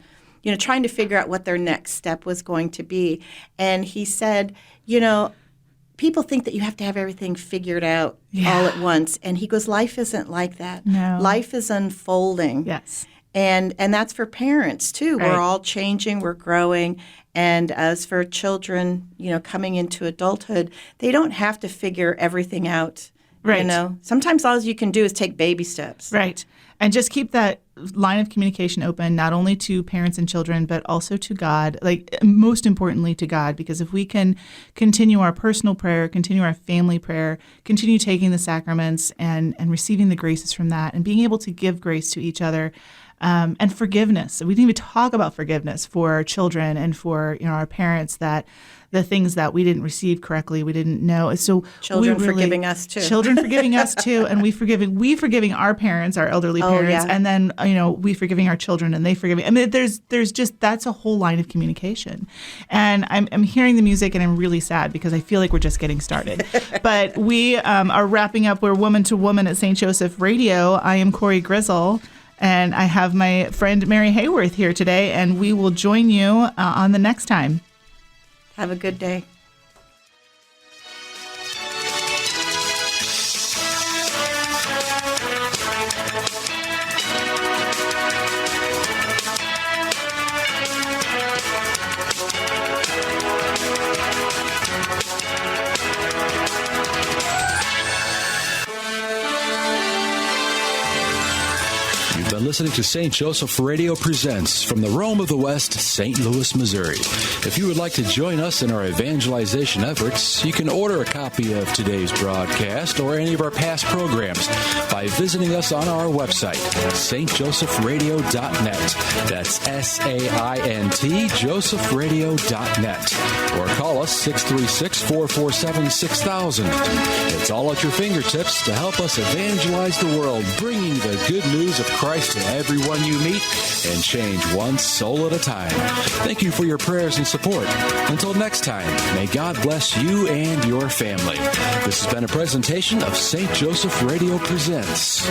[SPEAKER 3] trying to figure out what their next step was going to be. And he said, people think that you have to have everything figured out all at once. And he goes, life isn't like that.
[SPEAKER 2] No.
[SPEAKER 3] Life is unfolding.
[SPEAKER 2] Yes.
[SPEAKER 3] And that's for parents, too. Right. We're all changing. We're growing. And as for children, coming into adulthood, they don't have to figure everything out.
[SPEAKER 2] Right.
[SPEAKER 3] Sometimes all you can do is take baby steps.
[SPEAKER 2] Right. And just keep that line of communication open, not only to parents and children, but also to God, like most importantly to God, because if we can continue our personal prayer, continue our family prayer, continue taking the sacraments and receiving the graces from that, and being able to give grace to each other, and forgiveness. We didn't even talk about forgiveness for our children and for our parents, that the things that we didn't receive correctly, we didn't know. So
[SPEAKER 3] children forgiving us too.
[SPEAKER 2] Children forgiving us too, and we forgiving our parents, our elderly parents, and then we forgiving our children, and they forgiving. I mean, there's just, that's a whole line of communication. And I'm hearing the music, and I'm really sad because I feel like we're just getting started. But we are wrapping up. We're Woman to Woman at St. Joseph Radio. I am Cory Grizzle. And I have my friend Mary Hayworth here today, and we will join you on the next time.
[SPEAKER 3] Have a good day.
[SPEAKER 1] You've been listening to St. Joseph Radio Presents from the Rome of the West, St. Louis, Missouri. If you would like to join us in our evangelization efforts, you can order a copy of today's broadcast or any of our past programs by visiting us on our website, stjosephradio.net. That's SAINT, josephradio.net. Or call us 636-447-6000. It's all at your fingertips to help us evangelize the world, bringing the good news of Christ to everyone you meet and change one soul at a time. Thank you for your prayers and support. Until next time, may God bless you and your family. This has been a presentation of St. Joseph Radio Presents.